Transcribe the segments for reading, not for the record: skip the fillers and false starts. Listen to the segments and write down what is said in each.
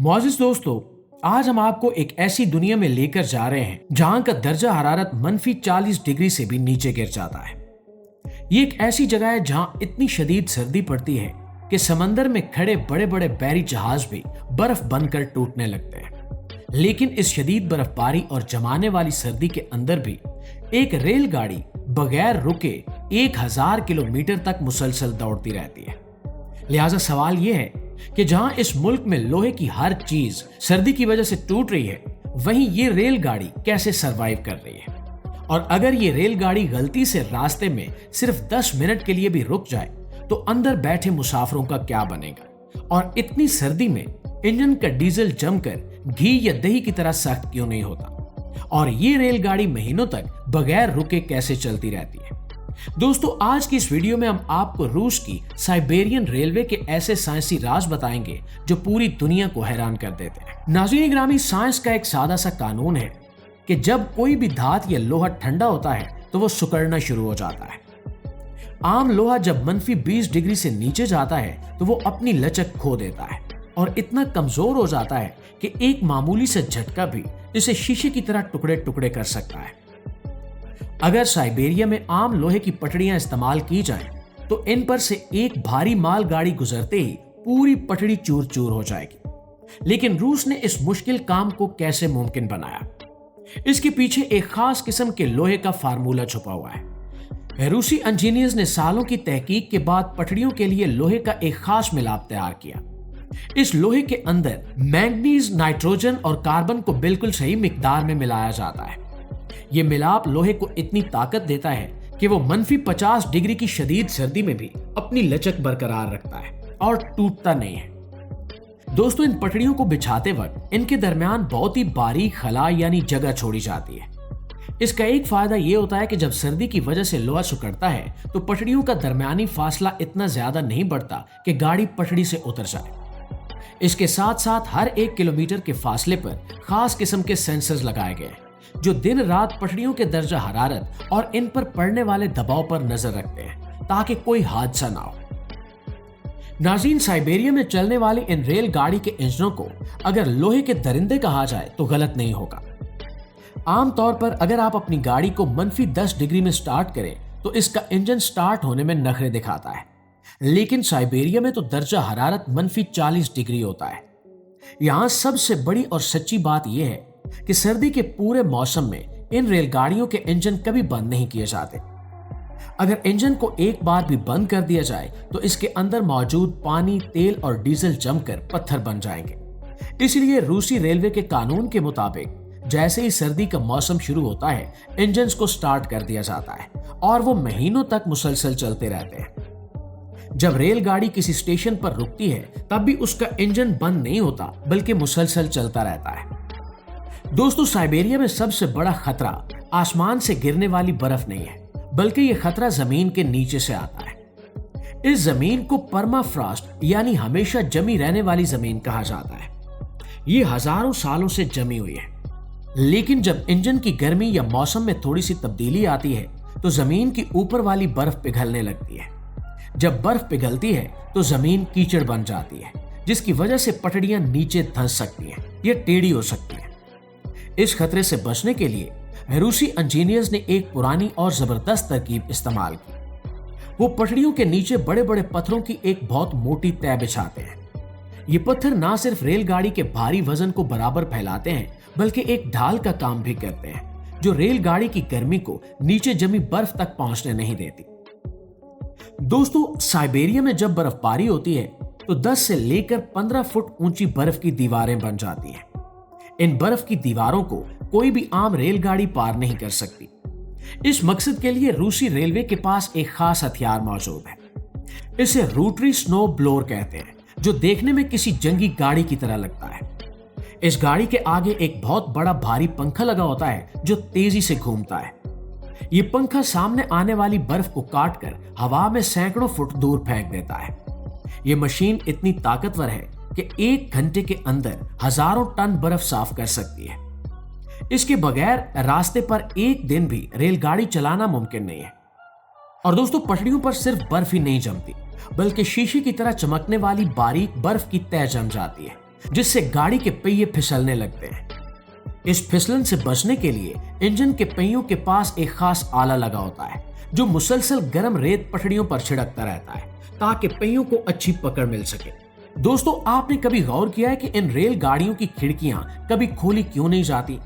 मोअज़्ज़िज़ दोस्तों, आज हम आपको एक ऐसी दुनिया में लेकर जा रहे हैं जहां का दर्जा हरारत -40 डिग्री से भी नीचे गिर जाता है। ये एक ऐसी जगह है जहां इतनी शदीद सर्दी पड़ती है कि समंदर में खड़े बड़े बड़े बहरी जहाज भी बर्फ बनकर टूटने लगते हैं। लेकिन इस शदीद बर्फबारी और जमाने वाली सर्दी के अंदर भी एक रेलगाड़ी बगैर रुके 1000 किलोमीटर तक मुसलसल दौड़ती रहती है। लिहाजा सवाल यह है कि जहां इस मुल्क में लोहे की हर चीज सर्दी की वजह से टूट रही है, वहीं ये रेलगाड़ी कैसे सरवाइव कर रही है। और अगर ये रेलगाड़ी गलती से रास्ते में सिर्फ 10 मिनट के लिए भी रुक जाए तो अंदर बैठे मुसाफिरों का क्या बनेगा। और इतनी सर्दी में इंजन का डीजल जमकर घी या दही की तरह सख्त क्यों नहीं होता, और ये रेलगाड़ी महीनों तक बगैर रुके कैसे चलती रहती है। दोस्तों, आज की इस वीडियो में हम आपको रूस की साइबेरियन रेलवे के ऐसे साइंसी राज बताएंगे जो पूरी दुनिया को हैरान कर देते हैं। नाज़रीन ग्रामी, साइंस का एक सादा सा कानून है कि जब कोई भी धात या लोहा ठंडा होता है तो वो सिकुड़ना शुरू हो जाता है। आम लोहा जब -20 डिग्री से नीचे जाता है तो वो अपनी लचक खो देता है और इतना कमजोर हो जाता है कि एक मामूली से झटका भी इसे शीशे की तरह टुकड़े टुकड़े कर सकता है। अगर साइबेरिया में आम लोहे की पटड़ियां इस्तेमाल की जाएं, तो इन पर से एक भारी माल गाड़ी गुजरते ही पूरी पटड़ी चूर चूर हो जाएगी। लेकिन रूस ने इस मुश्किल काम को कैसे मुमकिन बनाया? इसके पीछे एक खास किस्म के लोहे का फार्मूला छुपा हुआ है। रूसी इंजीनियर्स ने सालों की तहकीक के बाद पटड़ियों के लिए लोहे का एक खास मिलाप तैयार किया। इस लोहे के अंदर मैंगनीज, नाइट्रोजन और कार्बन को बिल्कुल सही मिकदार में मिलाया जाता है। ये मिलाप लोहे को इतनी ताकत देता है कि वो -50 डिग्री की शदीद सर्दी में भी अपनी लचक बरकरार रखता है और टूटता नहीं है। दोस्तों, इन पटड़ियों को बिछाते वक्त इनके दरमियान बहुत ही बारीक खला यानी जगह छोड़ी जाती है। इसका एक फायदा ये होता है कि जब सर्दी की वजह से लोहा सिकुड़ता है तो पटड़ियों का दरमियानी फासला इतना ज्यादा नहीं बढ़ता कि गाड़ी पटड़ी से उतर जाए। इसके साथ साथ हर 1 किलोमीटर के फासले पर खास किस्म के सेंसर्स लगाए गए हैं जो दिन रात पटड़ियों के दर्जा हरारत और इन पर पड़ने वाले दबाव पर नजर रखते हैं ताकि कोई हादसा ना हो। नाज़रीन, साइबेरिया में चलने वाली इन रेलगाड़ी के इंजनों को अगर लोहे के दरिंदे कहा जाए तो गलत नहीं होगा। आमतौर पर अगर आप अपनी गाड़ी को -10 डिग्री में स्टार्ट करें तो इसका इंजन स्टार्ट होने में नखरे दिखाता है, लेकिन साइबेरिया में तो दर्जा हरारत -40 डिग्री होता है। यहां सबसे बड़ी और सच्ची बात यह है कि सर्दी के पूरे मौसम में इन रेलगाड़ियों के इंजन कभी बंद नहीं किए जाते। अगर इंजन को एक बार भी बंद कर दिया जाए तो इसके अंदर मौजूद पानी, तेल और डीजल जमकर पत्थर बन जाएंगे। इसलिए रूसी रेलवे के कानून के मुताबिक जैसे ही सर्दी का मौसम शुरू होता है, इंजन को स्टार्ट कर दिया जाता है और वो महीनों तक मुसलसल चलते रहते हैं। जब रेलगाड़ी किसी स्टेशन पर रुकती है तब भी उसका इंजन बंद नहीं होता बल्कि मुसलसल चलता रहता है। दोस्तों, साइबेरिया में सबसे बड़ा खतरा आसमान से गिरने वाली बर्फ नहीं है, बल्कि यह खतरा जमीन के नीचे से आता है। इस जमीन को परमाफ्रॉस्ट यानी हमेशा जमी रहने वाली जमीन कहा जाता है। ये हजारों सालों से जमी हुई है, लेकिन जब इंजन की गर्मी या मौसम में थोड़ी सी तब्दीली आती है तो जमीन की ऊपर वाली बर्फ पिघलने लगती है। जब बर्फ पिघलती है तो जमीन कीचड़ बन जाती है, जिसकी वजह से पटड़ियां नीचे धंस सकती हैं या टेढ़ी हो सकती हैं। इस खतरे से बचने के लिए रूसी इंजीनियर्स ने एक पुरानी और जबरदस्त तरकीब इस्तेमाल की। वो पटड़ियों के नीचे बड़े बड़े पत्थरों की एक बहुत मोटी तह बिछाते हैं। ये पत्थर ना सिर्फ रेलगाड़ी के भारी वजन को बराबर फैलाते हैं बल्कि एक ढाल का काम भी करते हैं जो रेलगाड़ी की गर्मी को नीचे जमी बर्फ तक पहुंचने नहीं देती। दोस्तों, साइबेरिया में जब बर्फबारी होती है तो 10 से लेकर 15 फुट ऊंची बर्फ की दीवारें बन जाती हैं। इन बर्फ की दीवारों को कोई भी आम रेलगाड़ी पार नहीं कर सकती। इस मकसद के लिए रूसी रेलवे के पास एक खास हथियार मौजूद है। इसे रोटरी स्नो ब्लोअर कहते हैं, जो देखने में किसी जंगी गाड़ी की तरह लगता है। इस गाड़ी के आगे एक बहुत बड़ा भारी पंखा लगा होता है जो तेजी से घूमता है। ये पंखा सामने आने वाली बर्फ को काटकर हवा में सैकड़ों फुट दूर फेंक देता है। ये मशीन इतनी ताकतवर है कि 1 घंटे के अंदर हजारों टन बर्फ साफ कर सकती है। इसके बगैर रास्ते पर एक दिन भी रेलगाड़ी चलाना मुमकिन नहीं है। और दोस्तों, पटड़ियों पर सिर्फ बर्फ ही नहीं जमती बल्कि शीशे की तरह चमकने वाली बारीक बर्फ की तह जम जाती है जिससे गाड़ी के पहिए फिसलने लगते हैं। इस फिसलन से बचने के लिए इंजन के पहियों के पास एक खास आला लगा होता है जो मुसलसल गर्म रेत पटड़ियों पर छिड़कता रहता है ताकि पहियों को अच्छी पकड़ मिल सके। दोस्तों, आपने कभी गौर किया है कि इन रेलगाड़ियों की खिड़कियां कभी खोली क्यों नहीं जाती?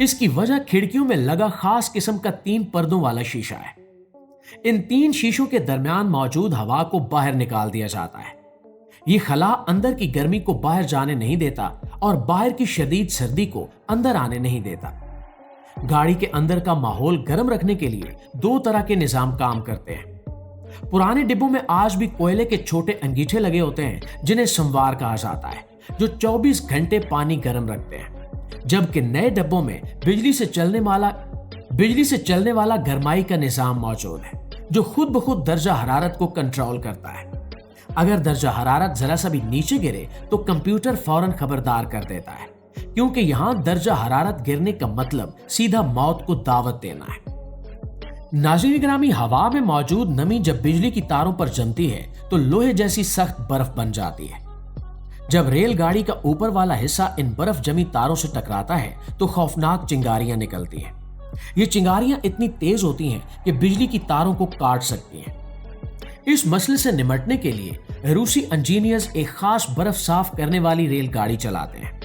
इसकी वजह खिड़कियों में लगा खास किस्म का 3 पर्दों वाला शीशा है। इन 3 शीशों के दरमियान मौजूद हवा को बाहर निकाल दिया जाता है। ये खला अंदर की गर्मी को बाहर जाने नहीं देता और बाहर की शदीद सर्दी को अंदर आने नहीं देता। गाड़ी के अंदर का माहौल गर्म रखने के लिए 2 तरह के निजाम काम करते हैं। पुराने डिब्बों में आज भी कोयले के छोटे अंगीठे लगे होते हैं जिन्हें संवार कहा जाता है, जो 24 घंटे पानी गर्म रखते हैं, जबकि नए डिब्बों में बिजली से चलने वाला गरमाई का निजाम मौजूद है जो खुद ब खुद दर्जा हरारत को कंट्रोल करता है। अगर दर्जा हरारत जरा सा भी नीचे गिरे तो कंप्यूटर फौरन खबरदार कर देता है, क्योंकि यहां दर्जा हरारत गिरने का मतलब सीधा मौत को दावत देना है। नाज़रीन ग्रामी, हवा में मौजूद नमी जब बिजली की तारों पर जमती है तो लोहे जैसी सख्त बर्फ बन जाती है। जब रेलगाड़ी का ऊपर वाला हिस्सा इन बर्फ जमी तारों से टकराता है तो खौफनाक चिंगारियां निकलती हैं। ये चिंगारियां इतनी तेज होती हैं कि बिजली की तारों को काट सकती हैं। इस मसले से निपटने के लिए रूसी इंजीनियर्स एक खास बर्फ साफ करने वाली रेलगाड़ी चलाते हैं।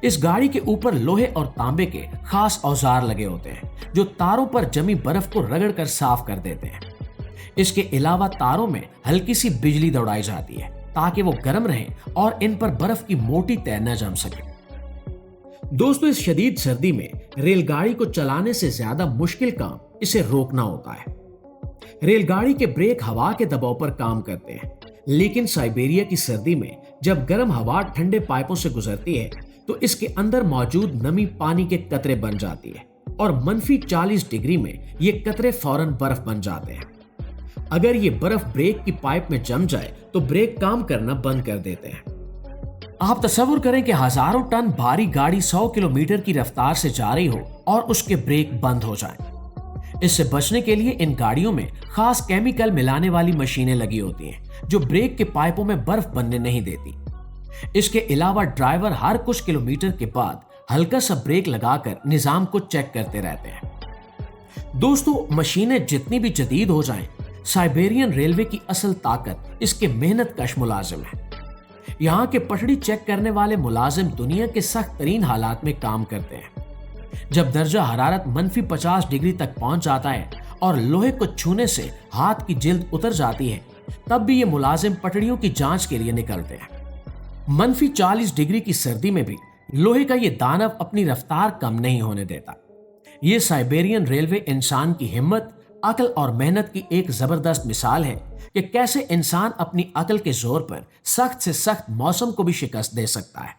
इस गाड़ी के ऊपर लोहे और तांबे के खास औजार लगे होते हैं जो तारों पर जमी बर्फ को रगड़कर साफ कर देते हैं। इसके अलावा तारों में हल्की सी बिजली दौड़ाई जाती है ताकि वो गर्म रहें और इन पर बर्फ की मोटी तह न जम सके। दोस्तों, इस शदीद सर्दी में रेलगाड़ी को चलाने से ज्यादा मुश्किल काम इसे रोकना होता है। रेलगाड़ी के ब्रेक हवा के दबाव पर काम करते हैं, लेकिन साइबेरिया की सर्दी में जब गर्म हवा ठंडे पाइपों से गुजरती है तो इसके अंदर मौजूद नमी पानी के कतरे बन जाती है और -40 डिग्री में ये कतरे फौरन बर्फ बन जाते हैं। अगर ये बर्फ ब्रेक की पाइप में जम जाए तो ब्रेक काम करना बंद कर देते हैं। आप तसव्वुर करें कि हजारों टन भारी गाड़ी 100 किलोमीटर की रफ्तार से जा रही हो और उसके ब्रेक बंद हो जाएं। इससे बचने के लिए इन गाड़ियों में खास केमिकल मिलाने वाली मशीनें लगी होती हैं जो ब्रेक के पाइपों में बर्फ बनने नहीं देती। इसके अलावा ड्राइवर हर कुछ किलोमीटर के बाद हल्का सा ब्रेक लगाकर निजाम को चेक करते रहते हैं। दोस्तों, मशीनें जितनी भी जदीद हो जाएं, साइबेरियन रेलवे की असल ताकत इसके मेहनत कश मुलाजिम है। यहाँ के पटड़ी चेक करने वाले मुलाजिम दुनिया के सख्त तरीन हालात में काम करते हैं। जब दर्जा हरारत -50 डिग्री तक पहुंच जाता है और लोहे को छूने से हाथ की जिल्द उतर जाती है, तब भी ये मुलाजिम पटड़ियों की जांच के लिए निकलते हैं। -40 डिग्री की सर्दी में भी लोहे का ये दानव अपनी रफ्तार कम नहीं होने देता। ये साइबेरियन रेलवे इंसान की हिम्मत, अक्ल और मेहनत की एक जबरदस्त मिसाल है कि कैसे इंसान अपनी अक्ल के जोर पर सख्त से सख्त मौसम को भी शिकस्त दे सकता है।